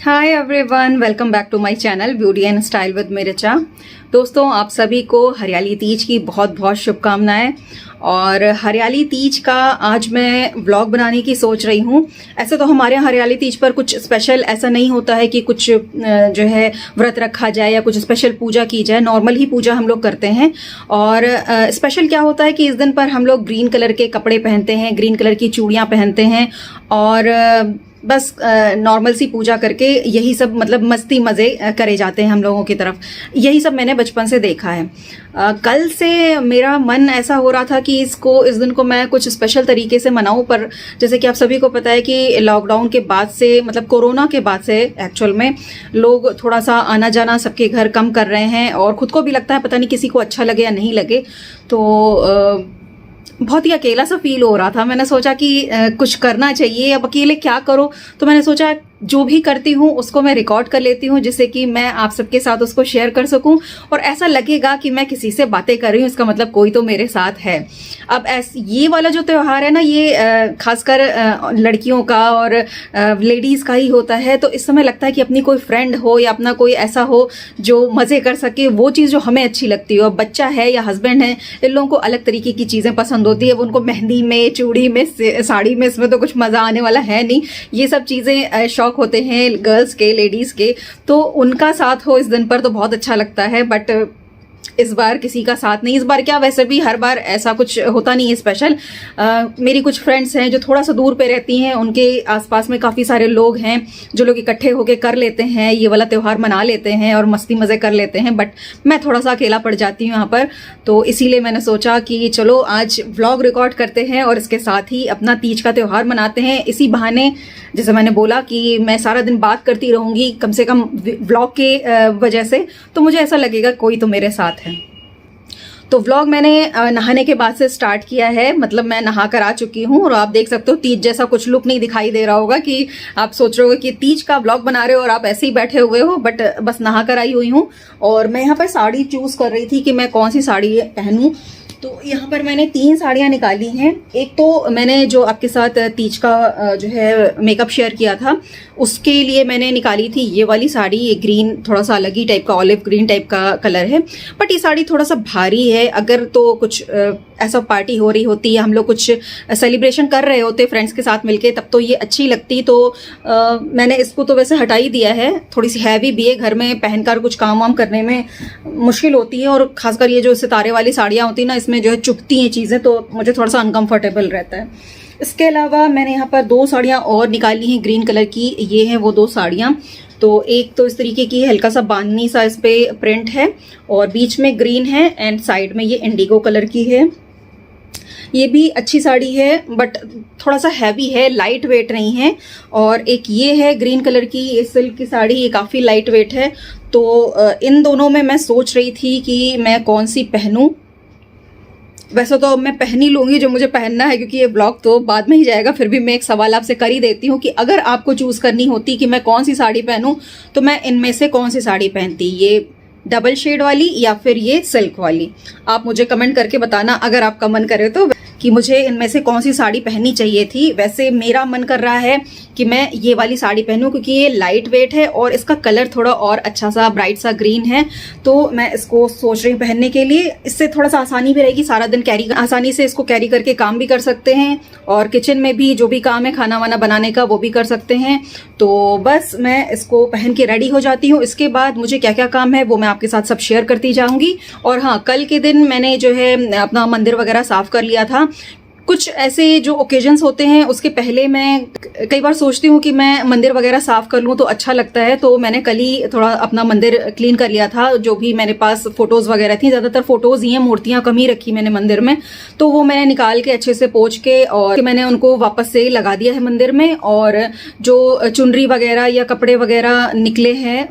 Hi everyone, welcome back to my channel beauty and style with Mericha. दोस्तों, आप सभी को हरियाली तीज की बहुत बहुत शुभकामनाएं। और हरियाली तीज का आज मैं व्लॉग बनाने की सोच रही हूँ। ऐसे तो हमारे यहाँ हरियाली तीज पर कुछ स्पेशल ऐसा नहीं होता है कि कुछ जो है व्रत रखा जाए या कुछ स्पेशल पूजा की जाए। नॉर्मल ही पूजा हम लोग करते हैं। और स्पेशल क्या होता है कि इस दिन पर हम लोग ग्रीन कलर के कपड़े पहनते हैं, ग्रीन कलर की चूड़ियाँ पहनते हैं और बस नॉर्मल सी पूजा करके यही सब मतलब मस्ती मज़े करे जाते हैं हम लोगों की तरफ। यही सब मैंने बचपन से देखा है। कल से मेरा मन ऐसा हो रहा था कि इस दिन को मैं कुछ स्पेशल तरीके से मनाऊं, पर जैसे कि आप सभी को पता है कि लॉकडाउन के बाद से मतलब कोरोना के बाद से एक्चुअल में लोग थोड़ा सा आना जाना सबके घर कम कर रहे हैं और खुद को भी लगता है पता नहीं किसी को अच्छा लगे या नहीं लगे, तो बहुत ही अकेला सा फील हो रहा था। मैंने सोचा कि कुछ करना चाहिए, अब अकेले क्या करो, तो मैंने सोचा जो भी करती हूँ उसको मैं रिकॉर्ड कर लेती हूँ जिससे कि मैं आप सबके साथ उसको शेयर कर सकूं और ऐसा लगेगा कि मैं किसी से बातें कर रही हूँ, इसका मतलब कोई तो मेरे साथ है। अब ये वाला जो त्यौहार है ना, ये खासकर लड़कियों का और लेडीज़ का ही होता है, तो इस समय लगता है कि अपनी कोई फ्रेंड हो या अपना कोई ऐसा हो जो मज़े कर सके, वो चीज़ जो हमें अच्छी लगती हो। अब बच्चा है या हस्बैंड है, इन लोगों को अलग तरीके की चीज़ें पसंद होती है। उनको मेहंदी में, चूड़ी में, साड़ी में, इसमें तो कुछ मज़ा आने वाला है नहीं। ये सब चीज़ें शौक होते हैं गर्ल्स के, लेडीज के, तो उनका साथ हो इस दिन पर तो बहुत अच्छा लगता है। बट इस बार किसी का साथ नहीं। इस बार क्या, वैसे भी हर बार ऐसा कुछ होता नहीं है स्पेशल। मेरी कुछ फ्रेंड्स हैं जो थोड़ा सा दूर पे रहती हैं, उनके आसपास में काफ़ी सारे लोग हैं जो लोग इकट्ठे होके कर लेते हैं, ये वाला त्यौहार मना लेते हैं और मस्ती मज़े कर लेते हैं। बट मैं थोड़ा सा अकेला पड़ जाती हूँ यहाँ पर, तो इसीलिए मैंने सोचा कि चलो आज व्लॉग रिकॉर्ड करते हैं और इसके साथ ही अपना तीज का त्यौहार मनाते हैं। इसी बहाने, जैसे मैंने बोला कि मैं सारा दिन बात करती रहूँगी कम से कम व्लॉग के वजह से, तो मुझे ऐसा लगेगा कोई तो मेरे साथ है। तो व्लॉग मैंने नहाने के बाद से स्टार्ट किया है, मतलब मैं नहा कर आ चुकी हूँ और आप देख सकते हो तीज जैसा कुछ लुक नहीं दिखाई दे रहा होगा कि आप सोच रहे हो कि तीज का व्लॉग बना रहे हो और आप ऐसे ही बैठे हुए हो, बट बस नहा कर आई हुई हूँ। और मैं यहाँ पर साड़ी चूज़ कर रही थी कि मैं कौन सी साड़ी पहनूँ, तो यहाँ पर मैंने 3 साड़ियाँ निकाली हैं। एक तो मैंने जो आपके साथ तीज का जो है मेकअप शेयर किया था, उसके लिए मैंने निकाली थी ये वाली साड़ी। ये ग्रीन, थोड़ा सा अलग ही टाइप का, ऑलिव ग्रीन टाइप का कलर है, बट ये साड़ी थोड़ा सा भारी है। अगर तो कुछ ऐसा पार्टी हो रही होती या हम लोग कुछ सेलिब्रेशन कर रहे होते फ्रेंड्स के साथ मिलके, तब तो ये अच्छी लगती। तो मैंने इसको तो वैसे हटा ही दिया है। थोड़ी सी हैवी भी है, घर में पहनकर कुछ काम वाम करने में मुश्किल होती है, और खासकर ये जो सितारे वाली साड़ियाँ होती है ना, इसमें जो है चुभती हैं चीज़ें, तो मुझे थोड़ा सा अनकंफर्टेबल रहता है। इसके अलावा मैंने यहाँ पर 2 साड़ियाँ और निकाली हैं ग्रीन कलर की। ये हैं वो 2 साड़ियाँ। तो एक तो इस तरीके की हल्का सा बांधनी सा इस पे प्रिंट है और बीच में ग्रीन है एंड साइड में ये इंडिगो कलर की है। ये भी अच्छी साड़ी है बट थोड़ा सा हैवी है, लाइट वेट नहीं है। और एक ये है ग्रीन कलर की, ये सिल्क की साड़ी, ये काफ़ी लाइट वेट है। तो इन दोनों में मैं सोच रही थी कि मैं कौन सी पहनूं। वैसे तो मैं पहन ही लूँगी जो मुझे पहनना है, क्योंकि ये ब्लॉग तो बाद में ही जाएगा। फिर भी मैं एक सवाल आपसे कर ही देती हूँ कि अगर आपको चूज़ करनी होती कि मैं कौन सी साड़ी पहनूं, तो मैं इनमें से कौन सी साड़ी पहनती, ये डबल शेड वाली या फिर ये सिल्क वाली। आप मुझे कमेंट करके बताना अगर आपका मन करे तो कि मुझे इनमें से कौन सी साड़ी पहननी चाहिए थी। वैसे मेरा मन कर रहा है कि मैं ये वाली साड़ी पहनूं, क्योंकि ये लाइट वेट है और इसका कलर थोड़ा और अच्छा सा ब्राइट सा ग्रीन है, तो मैं इसको सोच रही हूँ पहनने के लिए। इससे थोड़ा सा आसानी भी रहेगी, सारा दिन आसानी से इसको कैरी करके काम भी कर सकते हैं और किचन में भी जो भी काम है खाना वाना बनाने का वो भी कर सकते हैं। तो बस मैं इसको पहन के रेडी हो जाती हूँ। इसके बाद मुझे क्या क्या काम है वो मैं आपके साथ सब शेयर करती जाऊँगी। और हाँ, कल के दिन मैंने जो है अपना मंदिर वगैरह साफ कर लिया था। कुछ ऐसे जो ओकेजन्स होते हैं उसके पहले मैं कई बार सोचती हूँ कि मैं मंदिर वगैरह साफ कर लूँ तो अच्छा लगता है। तो मैंने कल ही थोड़ा अपना मंदिर क्लीन कर लिया था। जो भी मेरे पास फोटोज वगैरह थी, ज़्यादातर फोटोज ही हैं, मूर्तियाँ कम ही रखी मैंने मंदिर में, तो वो मैंने निकाल के अच्छे से पोंछ के और मैंने उनको वापस से लगा दिया है मंदिर में। और जो चुनरी वगैरह या कपड़े वगैरह निकले हैं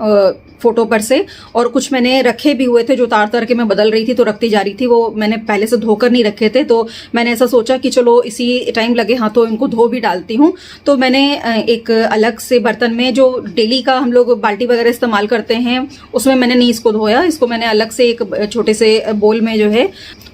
फोटो पर से, और कुछ मैंने रखे भी हुए थे जो तार के मैं बदल रही थी तो रखती जा रही थी, वो मैंने पहले से धोकर नहीं रखे थे। तो मैंने ऐसा सोचा कि चलो इसी टाइम लगे हाँ तो इनको धो भी डालती हूँ। तो मैंने एक अलग से बर्तन में, जो डेली का हम लोग बाल्टी वगैरह इस्तेमाल करते हैं, उसमें मैंने नहीं इसको धोया। इसको मैंने अलग से एक छोटे से बोल में जो है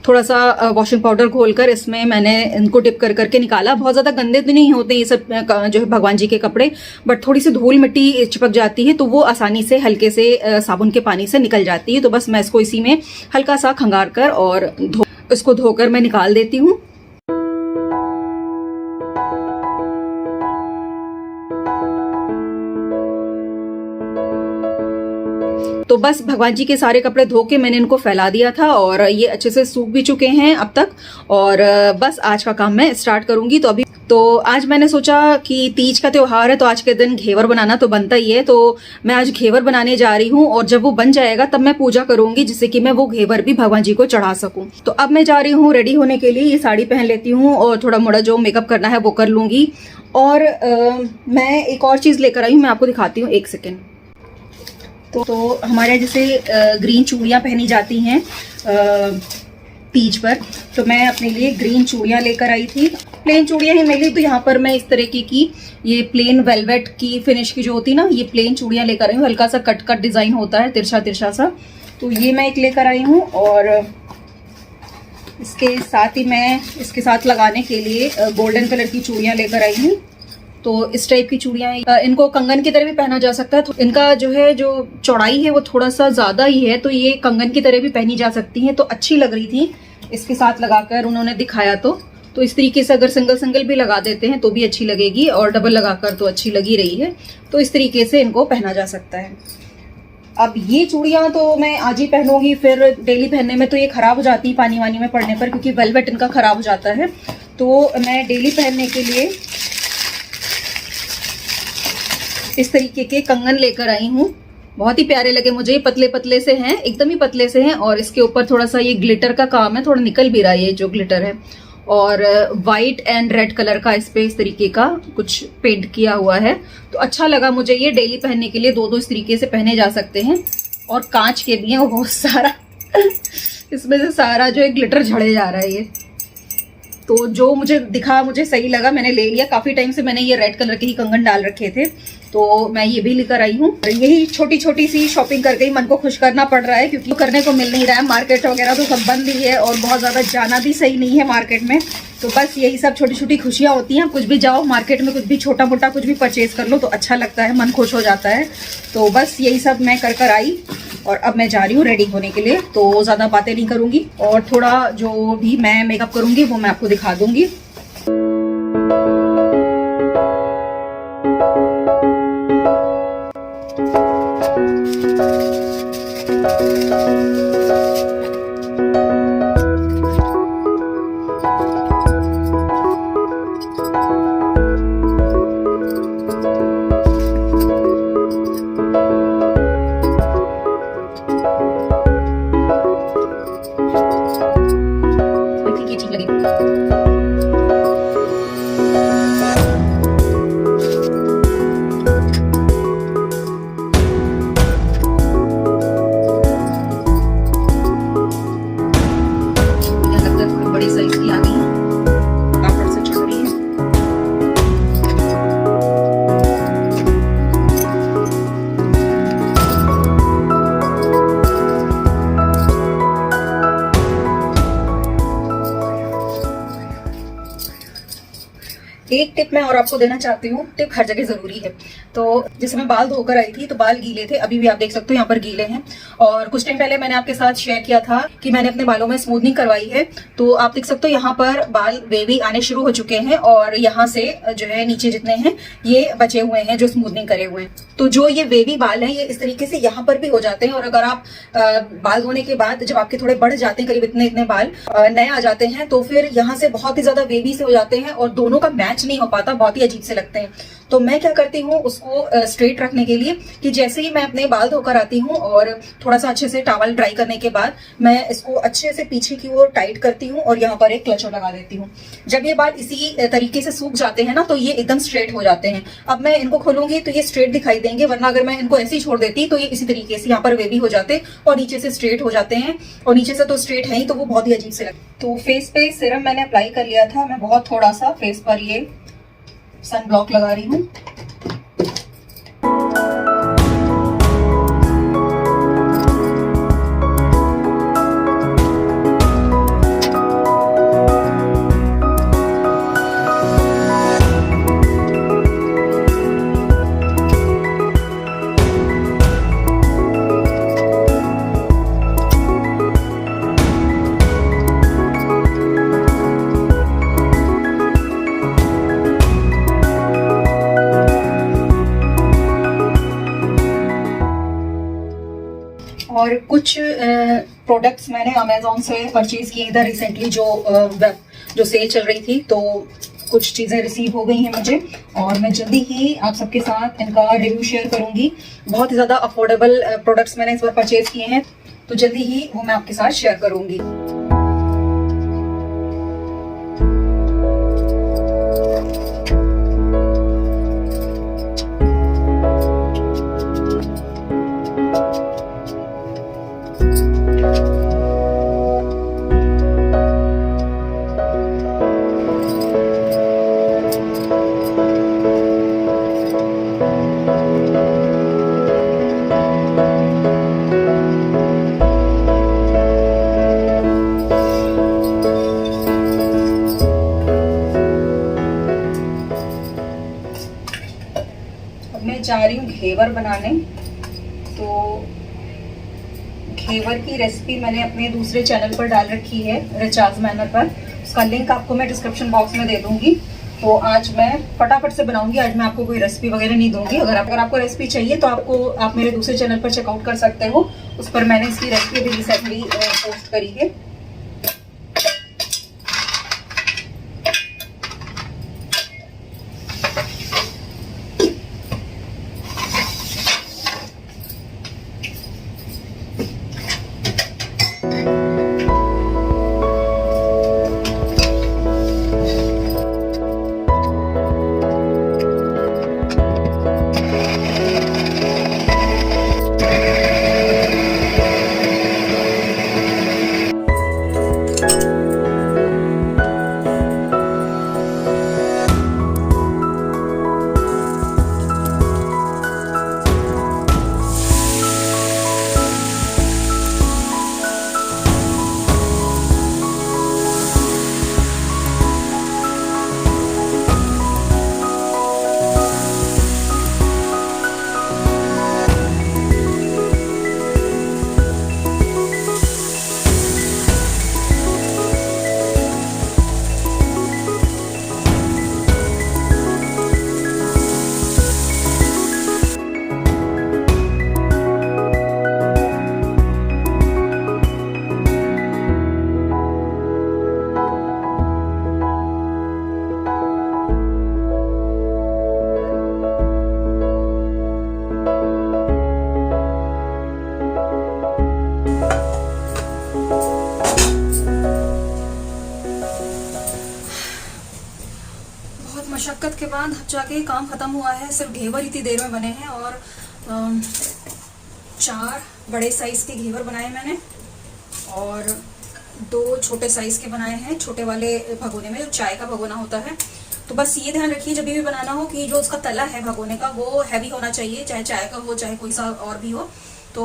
थोड़ा सा वॉशिंग पाउडर घोलकर इसमें मैंने इनको डिप कर करके निकाला। बहुत ज़्यादा गंदे तो नहीं होते ये सब जो है भगवान जी के कपड़े, बट थोड़ी सी धूल मिट्टी चिपक जाती है तो वो आसानी से हल्के से साबुन के पानी से निकल जाती है। तो बस मैं इसको इसी में हल्का सा खंगार कर और इसको धोकर मैं निकाल देती हूँ। तो बस भगवान जी के सारे कपड़े धो के मैंने इनको फैला दिया था और ये अच्छे से सूख भी चुके हैं अब तक। और बस आज का काम मैं स्टार्ट करूंगी। तो आज मैंने सोचा कि तीज का त्योहार है तो आज के दिन घेवर बनाना तो बनता ही है, तो मैं आज घेवर बनाने जा रही हूँ और जब वो बन जाएगा तब मैं पूजा करूंगी जिससे कि मैं वो घेवर भी भगवान जी को चढ़ा सकूं। तो अब मैं जा रही हूँ रेडी होने के लिए। ये साड़ी पहन लेती हूँ और थोड़ा मोड़ा जो मेकअप करना है वो कर लूंगी। और मैं एक और चीज़ लेकर आई हूँ, मैं आपको दिखाती हूँ, एक सेकेंड। तो हमारे जैसे ग्रीन चूड़ियाँ पहनी जाती हैं तीज पर, तो मैं अपने लिए ग्रीन चूड़ियाँ लेकर आई थी। प्लेन चूड़ियाँ ही मिली तो यहाँ पर मैं इस तरीके की ये प्लेन वेलवेट की फिनिश की जो होती है ना, ये प्लेन चूड़ियाँ लेकर आई हूँ। हल्का सा कट कट डिज़ाइन होता है, तिरछा तिरछा सा, तो ये मैं एक लेकर आई हूँ। और इसके साथ ही मैं इसके साथ लगाने के लिए गोल्डन कलर की चूड़ियाँ लेकर आई हूँ। तो इस टाइप की चूड़ियाँ, इनको कंगन की तरह भी पहना जा सकता है। तो इनका जो है जो चौड़ाई है वो थोड़ा सा ज़्यादा ही है, तो ये कंगन की तरह भी पहनी जा सकती हैं। तो अच्छी लग रही थी इसके साथ लगाकर उन्होंने दिखाया। तो इस तरीके से अगर सिंगल सिंगल भी लगा देते हैं तो भी अच्छी लगेगी, और डबल लगाकर तो अच्छी लगी रही है। तो इस तरीके से इनको पहना जा सकता है। अब ये चूड़ियाँ तो मैं आज ही पहनूंगी, फिर डेली पहनने में तो ये खराब हो जाती है पानी वानी में पड़ने पर, क्योंकि वेलवेट इनका खराब हो जाता है। तो मैं डेली पहनने के लिए इस तरीके के कंगन लेकर आई हूँ। बहुत ही प्यारे लगे मुझे, पतले पतले से हैं, एकदम ही पतले से हैं। और इसके ऊपर थोड़ा सा ये ग्लिटर का काम है, थोड़ा निकल भी रहा है ये जो ग्लिटर है। और वाइट एंड रेड कलर का इस पे इस तरीके का कुछ पेंट किया हुआ है। तो अच्छा लगा मुझे ये, डेली पहनने के लिए दो इस तरीके से पहने जा सकते हैं। और कांच के भी हैं वो बहुत सारा इसमें से सारा जो है ग्लिटर झड़े जा रहा है ये। तो जो मुझे दिखा, मुझे सही लगा, मैंने ले लिया। काफ़ी टाइम से मैंने ये रेड कलर के ही कंगन डाल रखे थे, तो मैं ये भी लेकर आई हूँ। यही छोटी छोटी सी शॉपिंग करके ही मन को खुश करना पड़ रहा है, क्योंकि करने को मिल नहीं रहा है। मार्केट वगैरह तो सब बंद ही है और बहुत ज़्यादा जाना भी सही नहीं है मार्केट में। तो बस यही सब छोटी छोटी खुशियाँ होती हैं। कुछ भी जाओ मार्केट में, कुछ भी छोटा मोटा कुछ भी परचेज कर लो तो अच्छा लगता है, मन खुश हो जाता है। तो बस यही सब मैं कर आई और अब मैं जा रही हूँ रेडी होने के लिए। तो ज़्यादा बातें नहीं करूँगी और थोड़ा जो भी मैं मेकअप करूँगी वो मैं आपको दिखा दूँगी। एक टिप मैं और आपको देना चाहती हूँ, टिप हर जगह जरूरी है। तो जैसे मैं बाल धोकर आई थी तो बाल गीले थे, अभी भी आप देख सकते हो यहाँ पर गीले हैं। और कुछ टाइम पहले मैंने आपके साथ शेयर किया था कि मैंने अपने बालों में स्मूथनिंग करवाई है। तो आप देख सकते हो यहाँ पर बाल वेवी आने शुरू हो चुके हैं और यहाँ से जो है नीचे जितने हैं ये बचे हुए हैं जो स्मूथनिंग करे हुए हैं। तो जो ये वेवी बाल हैं ये इस तरीके से यहाँ पर भी हो जाते हैं। और अगर आप बाल धोने के बाद जब आपके थोड़े बढ़ जाते हैं, करीब इतने इतने बाल नए आ जाते हैं, तो फिर यहाँ से बहुत ही ज्यादा वेवी से हो जाते हैं और दोनों का मैच नहीं हो पाता, बहुत ही अजीब से लगते हैं। तो मैं क्या करती हूँ उसको स्ट्रेट रखने के लिए कि जैसे ही मैं अपने बाल धोकर आती हूँ और थोड़ा सा अच्छे से टॉवल ड्राई करने के बाद मैं इसको अच्छे से पीछे की ओर टाइट करती हूँ और यहाँ पर एक क्लचर लगा देती हूँ। जब ये बाल इसी तरीके से सूख जाते हैं ना तो ये एकदम स्ट्रेट हो जाते हैं। अब मैं इनको खोलूंगी तो ये स्ट्रेट दिखाई देंगे, वरना अगर मैं इनको ऐसे ही छोड़ देती तो ये इसी तरीके से यहाँ पर वेवी हो जाते और नीचे से स्ट्रेट हो जाते हैं। और नीचे से तो स्ट्रेट है ही, तो वो बहुत ही अजीब से लगता। तो फेस पे सिरम मैंने अप्लाई कर लिया था, मैं बहुत थोड़ा सा फेस पर ये सन ब्लॉक लगा रही हूँ। और कुछ प्रोडक्ट्स मैंने अमेज़ॉन से परचेज़ किए इधर रिसेंटली, जो सेल चल रही थी, तो कुछ चीज़ें रिसीव हो गई हैं मुझे और मैं जल्दी ही आप सबके साथ इनका रिव्यू शेयर करूंगी। बहुत ही ज़्यादा अफोर्डेबल प्रोडक्ट्स मैंने इस बार परचेज़ किए हैं, तो जल्दी ही वो मैं आपके साथ शेयर करूंगी। मैं जा रही हूँ घेवर बनाने। तो घेवर की रेसिपी मैंने अपने दूसरे चैनल पर डाल रखी है, रिचार्ज मैनर पर। उसका लिंक आपको मैं डिस्क्रिप्शन बॉक्स में दे दूंगी। तो आज मैं फटाफट से बनाऊंगी। आज मैं आपको कोई रेसिपी वगैरह नहीं दूंगी। अगर आपको रेसिपी चाहिए तो आप मेरे दूसरे चैनल पर चेकआउट कर सकते हो। उस पर मैंने इसकी रेसिपी भी रिसेंटली पोस्ट करी है। मशक्क़त के बाद जाके काम ख़त्म हुआ है। सिर्फ घेवर इतनी देर में बने हैं और 4 बड़े साइज़ के घेवर बनाए मैंने और 2 छोटे साइज़ के बनाए हैं, छोटे वाले भगोने में, जो चाय का भगोना होता है। तो बस ये ध्यान रखिए जब भी बनाना हो कि जो उसका तला है भगोने का वो हैवी होना चाहिए, चाहे चाय का हो चाहे कोई सा और भी हो, तो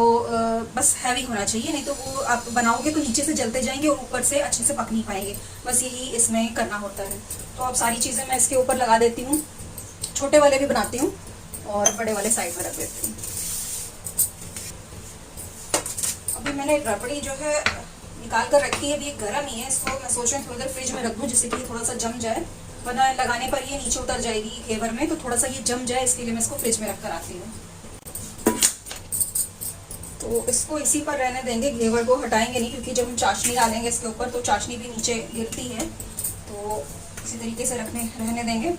बस हैवी होना चाहिए, नहीं तो वो आप बनाओगे तो नीचे से जलते जाएंगे और ऊपर से अच्छे से पक नहीं पाएंगे। बस यही इसमें करना होता है। तो अब सारी चीज़ें मैं इसके ऊपर लगा देती हूँ। छोटे वाले भी बनाती हूँ और बड़े वाले साइड में रख देती हूँ। अभी मैंने रबड़ी जो है निकाल कर रखी है, अभी ये गर्म ही है। इसको मैं सोच रही हूँ थोड़ी देर फ्रिज में रख दूँ जिससे कि थोड़ा सा जम जाए, वरना लगाने पर ये नीचे उतर जाएगी घेवर में, तो थोड़ा सा ये जम जाए इसके लिए मैं इसको फ्रिज में रख कर आती हूँ। तो इसको इसी पर रहने देंगे, घेवर को हटाएंगे नहीं, क्योंकि जब हम चाशनी डालेंगे इसके ऊपर तो चाशनी भी नीचे गिरती है, तो इसी तरीके से रहने देंगे।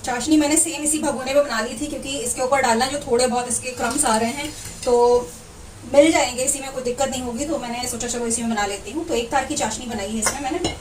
चाशनी मैंने सेम इसी भगोने में बना ली थी, क्योंकि इसके ऊपर डालना जो थोड़े बहुत इसके क्रम्स आ रहे हैं तो मिल जाएंगे, इसी में कोई दिक्कत नहीं होगी, तो मैंने सोचा चलो इसी में बना लेती हूँ। तो 1 तार की चाशनी बनाई है इसमें मैंने।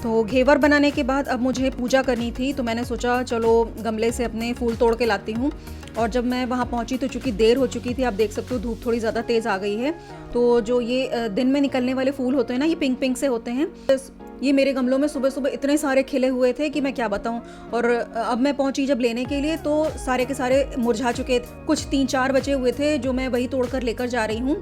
तो घेवर बनाने के बाद अब मुझे पूजा करनी थी, तो मैंने सोचा चलो गमले से अपने फूल तोड़ के लाती हूँ। और जब मैं वहाँ पहुँची तो चूँकि देर हो चुकी थी, आप देख सकते हो धूप थोड़ी ज़्यादा तेज़ आ गई है। तो जो ये दिन में निकलने वाले फूल होते हैं ना, ये पिंक पिंक से होते हैं। ये मेरे गमलों में सुबह सुबह इतने सारे खिले हुए थे कि मैं क्या बताऊं। और अब मैं पहुंची जब लेने के लिए तो सारे के सारे मुरझा चुके थे, कुछ 3-4 बचे हुए थे जो मैं वही तोड़कर लेकर जा रही हूँ।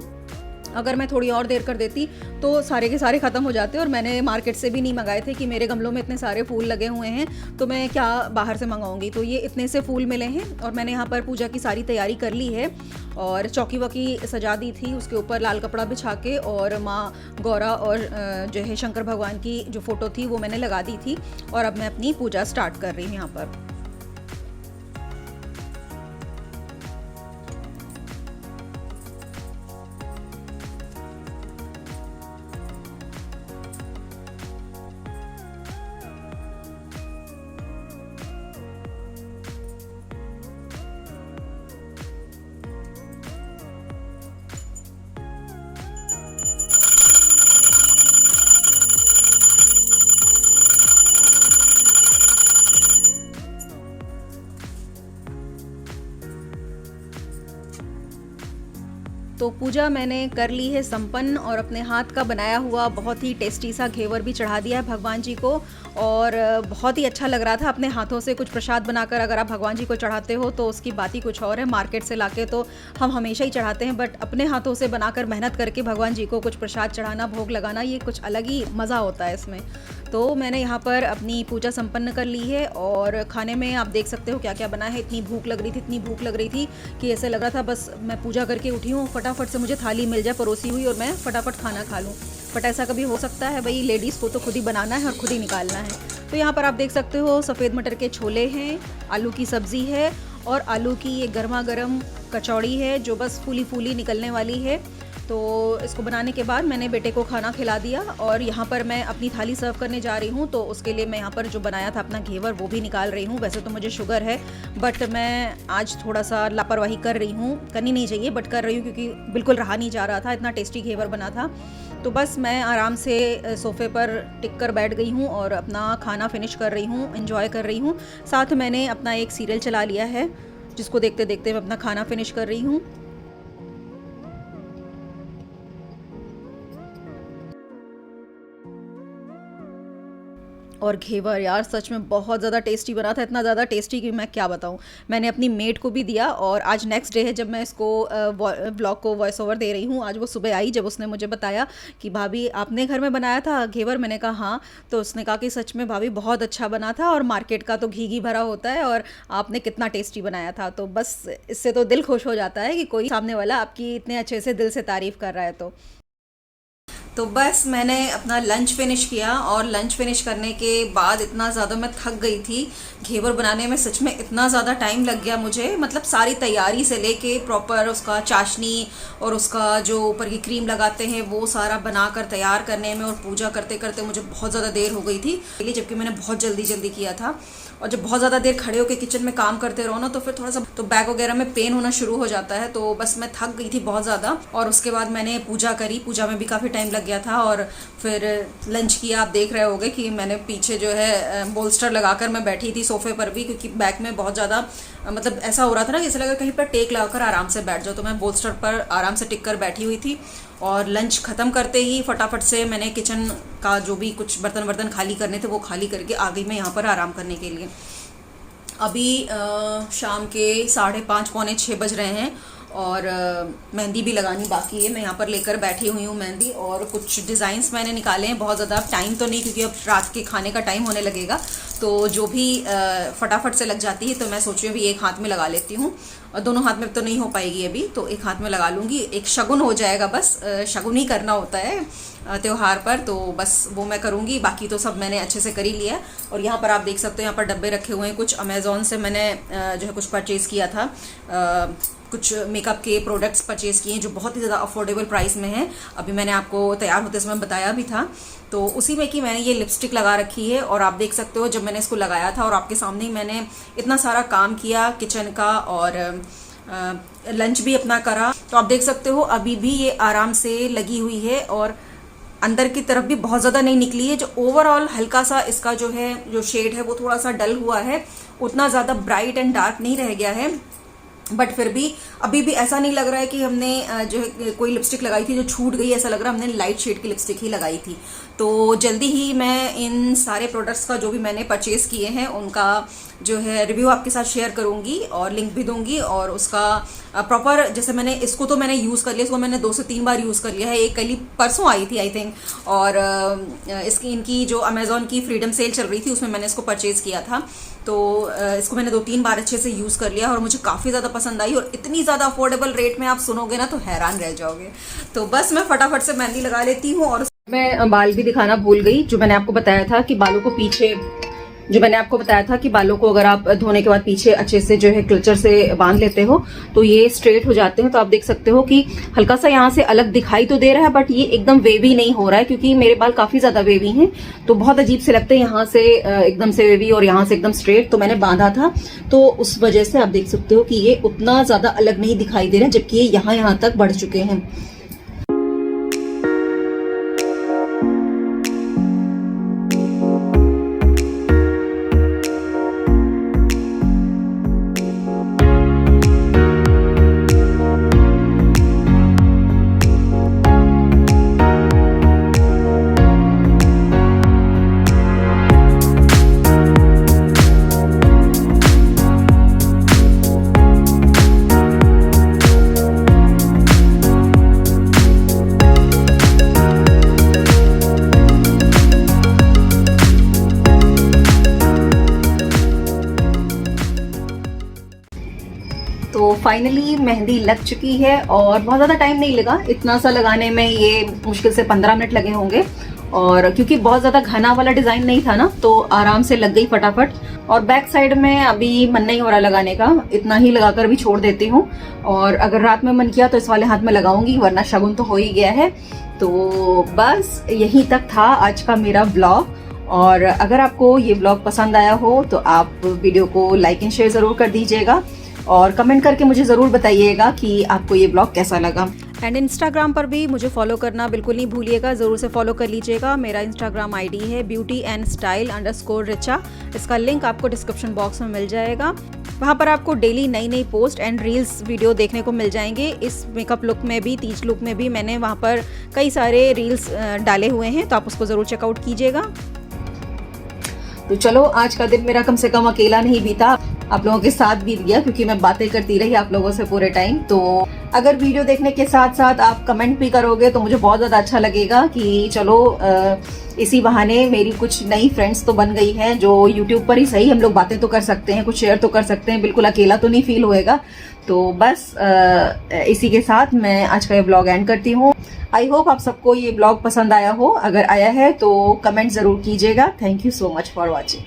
अगर मैं थोड़ी और देर कर देती तो सारे के सारे ख़त्म हो जाते। और मैंने मार्केट से भी नहीं मंगाए थे कि मेरे गमलों में इतने सारे फूल लगे हुए हैं तो मैं क्या बाहर से मंगाऊंगी। तो ये इतने से फूल मिले हैं और मैंने यहाँ पर पूजा की सारी तैयारी कर ली है और चौकी वकी सजा दी थी, उसके ऊपर लाल कपड़ा बिछा के और माँ गौरा और जो है शंकर भगवान की जो फ़ोटो थी वो मैंने लगा दी थी। और अब मैं अपनी पूजा स्टार्ट कर रही हूँ यहाँ पर। तो पूजा मैंने कर ली है संपन्न और अपने हाथ का बनाया हुआ बहुत ही टेस्टी सा घेवर भी चढ़ा दिया है भगवान जी को। और बहुत ही अच्छा लग रहा था अपने हाथों से कुछ प्रसाद बनाकर अगर आप भगवान जी को चढ़ाते हो तो उसकी बात ही कुछ और है। मार्केट से लाके तो हम हमेशा ही चढ़ाते हैं, बट अपने हाथों से बनाकर मेहनत करके भगवान जी को कुछ प्रसाद चढ़ाना, भोग लगाना, ये कुछ अलग ही मज़ा होता है इसमें। तो मैंने यहाँ पर अपनी पूजा संपन्न कर ली है और खाने में आप देख सकते हो क्या क्या बना है। इतनी भूख लग रही थी कि ऐसे लग रहा था बस मैं पूजा करके उठी हूँ, फटाफट से मुझे थाली मिल जाए परोसी हुई और मैं फटाफट खाना खा लूँ। बट ऐसा कभी हो सकता है भाई, लेडीज़ को तो खुद ही बनाना है और खुद ही निकालना है। तो यहाँ पर आप देख सकते हो सफ़ेद मटर के छोले हैं, आलू की सब्ज़ी है और आलू की ये गर्मा गर्म कचौड़ी है जो बस फूली फूली निकलने वाली है। तो इसको बनाने के बाद मैंने बेटे को खाना खिला दिया और यहाँ पर मैं अपनी थाली सर्व करने जा रही हूँ। तो उसके लिए मैं यहाँ पर जो बनाया था अपना घेवर वो भी निकाल रही हूँ। वैसे तो मुझे शुगर है बट मैं आज थोड़ा सा लापरवाही कर रही हूँ, करनी नहीं चाहिए बट कर रही हूँ क्योंकि बिल्कुल रहा नहीं जा रहा था, इतना टेस्टी घेवर बना था। तो बस मैं आराम से सोफ़े पर टिक कर बैठ गई हूँ और अपना खाना फिनिश कर रही हूँ, एंजॉय कर रही हूँ। साथ मैंने अपना एक सीरियल चला लिया है जिसको देखते देखते मैं अपना खाना फिनिश कर रही हूँ। और घेवर यार सच में बहुत ज़्यादा टेस्टी बना था, इतना ज़्यादा टेस्टी कि मैं क्या बताऊँ। मैंने अपनी मेड को भी दिया और आज नेक्स्ट डे है जब मैं इसको ब्लॉग को वॉइस ओवर दे रही हूँ। आज वो सुबह आई जब उसने मुझे बताया कि भाभी आपने घर में बनाया था घेवर, मैंने कहा हाँ। तो उसने कहा कि सच में भाभी बहुत अच्छा बना था और मार्केट का तो घी भरा होता है और आपने कितना टेस्टी बनाया था। तो बस इससे तो दिल खुश हो जाता है कि कोई सामने वाला आपकी इतने अच्छे से दिल से तारीफ़ कर रहा है। तो बस मैंने अपना लंच फिनिश किया और लंच फिनिश करने के बाद इतना ज़्यादा मैं थक गई थी। घेवर बनाने में सच में इतना ज़्यादा टाइम लग गया मुझे, मतलब सारी तैयारी से लेके प्रॉपर उसका चाशनी और उसका जो ऊपर की क्रीम लगाते हैं वो सारा बनाकर तैयार करने में और पूजा करते करते मुझे बहुत ज़्यादा देर हो गई थी, जबकि मैंने बहुत जल्दी किया था। और जब बहुत ज़्यादा देर खड़े होकर किचन में काम करते रहो ना तो फिर थोड़ा सा तो बैक वगैरह में पेन होना शुरू हो जाता है। तो बस मैं थक गई थी बहुत ज़्यादा और उसके बाद मैंने पूजा करी। पूजा में भी काफ़ी टाइम लग गया था और फिर लंच किया। आप देख रहे होगे कि मैंने पीछे जो है बोल्स्टर लगाकर मैं बैठी थी सोफ़े पर भी, क्योंकि बैक में बहुत ज़्यादा मतलब ऐसा हो रहा था ना जैसे लगा कहीं पर टेक लगाकर आराम से बैठ जाओ। तो मैं बोल्स्टर पर आराम से टिक कर बैठी हुई थी और लंच ख़त्म करते ही फटाफट से मैंने किचन का जो भी कुछ बर्तन खाली करने थे वो खाली करके आ गई मैं यहाँ पर आराम करने के लिए। अभी शाम के 5:30 पौने 6 बज रहे हैं और मेहंदी भी लगानी बाकी है। मैं यहाँ पर लेकर बैठी हुई हूँ मेहंदी और कुछ डिज़ाइंस मैंने निकाले हैं। बहुत ज़्यादा टाइम तो नहीं क्योंकि अब रात के खाने का टाइम होने लगेगा, तो जो भी फटाफट से लग जाती है तो मैं सोच रही हूँ अभी एक हाथ में लगा लेती हूँ और दोनों हाथ में तो नहीं हो पाएगी अभी, तो एक हाथ में लगा लूँगी। एक शगुन हो जाएगा, बस शगुन ही करना होता है त्यौहार पर, तो बस वो मैं करूँगी। बाकी तो सब मैंने अच्छे से कर ही लिया। और यहाँ पर आप देख सकते हो यहाँ पर डब्बे रखे हुए हैं। कुछ अमेज़ॉन से मैंने जो है कुछ परचेज़ किया था, कुछ मेकअप के प्रोडक्ट्स परचेज़ किए हैं जो बहुत ही ज़्यादा अफोर्डेबल प्राइस में हैं। अभी मैंने आपको तैयार होते समय बताया भी था, तो उसी में कि मैंने ये लिपस्टिक लगा रखी है। और आप देख सकते हो जब मैंने इसको लगाया था और आपके सामने ही मैंने इतना सारा काम किया किचन का और लंच भी अपना करा, तो आप देख सकते हो अभी भी ये आराम से लगी हुई है और अंदर की तरफ भी बहुत ज़्यादा नहीं निकली है। जो ओवरऑल हल्का सा इसका जो है जो शेड है वो थोड़ा सा डल हुआ है, उतना ज़्यादा ब्राइट एंड डार्क नहीं रह गया है। बट फिर भी अभी भी ऐसा नहीं लग रहा है कि हमने जो है कोई लिपस्टिक लगाई थी जो छूट गई, ऐसा लग रहा है हमने लाइट शेड की लिपस्टिक ही लगाई थी। तो जल्दी ही मैं इन सारे प्रोडक्ट्स का जो भी मैंने परचेज किए हैं उनका जो है रिव्यू आपके साथ शेयर करूंगी और लिंक भी दूंगी। और उसका प्रॉपर, जैसे मैंने इसको तो मैंने यूज़ कर लिया, इसको मैंने 2 से 3 बार यूज़ कर लिया है। एक कल परसों आई थी आई थिंक, और इसकी इनकी जो अमेजोन की फ्रीडम सेल चल रही थी उसमें मैंने इसको परचेज किया था। तो इसको मैंने 2-3 बार अच्छे से यूज़ कर लिया और मुझे काफ़ी ज़्यादा पसंद आई। और इतनी ज़्यादा अफोर्डेबल रेट में आप सुनोगे ना तो हैरान रह जाओगे। तो बस मैं फटाफट से मेहंदी लगा लेती हूँ। और मैं बाल भी दिखाना भूल गई। जो मैंने आपको बताया था कि बालों को पीछे, जो मैंने आपको बताया था कि बालों को अगर आप धोने के बाद पीछे अच्छे से जो है क्लचर से बांध लेते हो तो ये स्ट्रेट हो जाते हैं। तो आप देख सकते हो कि हल्का सा यहाँ से अलग दिखाई तो दे रहा है बट ये एकदम वेवी नहीं हो रहा है, क्योंकि मेरे बाल काफी ज्यादा वेवी हैं तो बहुत अजीब से लगते हैं यहाँ से एकदम से वेवी और यहाँ से एकदम स्ट्रेट। तो मैंने बांधा था तो उस वजह से आप देख सकते हो कि ये उतना ज्यादा अलग नहीं दिखाई दे रहा है, जबकि ये यहाँ तक बढ़ चुके हैं। तो फाइनली मेहंदी लग चुकी है और बहुत ज़्यादा टाइम नहीं लगा, इतना सा लगाने में ये मुश्किल से 15 मिनट लगे होंगे। और क्योंकि बहुत ज़्यादा घना वाला डिज़ाइन नहीं था ना तो आराम से लग गई फटाफट। और बैक साइड में अभी मन नहीं हो रहा लगाने का, इतना ही लगाकर भी छोड़ देती हूँ। और अगर रात में मन किया तो इस वाले हाथ में लगाऊंगी, वरना शगुन तो हो ही गया है। तो बस यहीं तक था आज का मेरा ब्लॉग। और अगर आपको ये ब्लॉग पसंद आया हो तो आप वीडियो को लाइक एंड शेयर ज़रूर कर दीजिएगा और कमेंट करके मुझे ज़रूर बताइएगा कि आपको ये ब्लॉग कैसा लगा। एंड इंस्टाग्राम पर भी मुझे फॉलो करना बिल्कुल नहीं भूलिएगा, ज़रूर से फॉलो कर लीजिएगा। मेरा इंस्टाग्राम आईडी है beauty&style_richa। इसका लिंक आपको डिस्क्रिप्शन बॉक्स में मिल जाएगा। वहाँ पर आपको डेली नई नई पोस्ट एंड रील्स वीडियो देखने को मिल जाएंगे। इस मेकअप लुक में भी, तीज लुक में भी मैंने वहाँ पर कई सारे रील्स डाले हुए हैं, तो आप उसको ज़रूर चेकआउट कीजिएगा। तो चलो आज का दिन मेरा कम से कम अकेला नहीं बीता, आप लोगों के साथ बीत गया, क्योंकि मैं बातें करती रही आप लोगों से पूरे टाइम। तो अगर वीडियो देखने के साथ साथ आप कमेंट भी करोगे तो मुझे बहुत ज़्यादा अच्छा लगेगा कि चलो इसी बहाने मेरी कुछ नई फ्रेंड्स तो बन गई हैं, जो यूट्यूब पर ही सही हम लोग बातें तो कर सकते हैं, कुछ शेयर तो कर सकते हैं, बिल्कुल अकेला तो नहीं फील होएगा। तो बस इसी के साथ मैं आज का ये ब्लॉग एंड करती हूँ। आई होप आप सबको ये ब्लॉग पसंद आया हो, अगर आया है तो कमेंट ज़रूर कीजिएगा। Thank you so much for watching.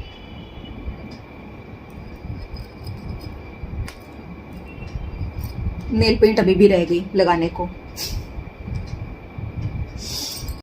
Nail paint अभी भी रह गई लगाने को।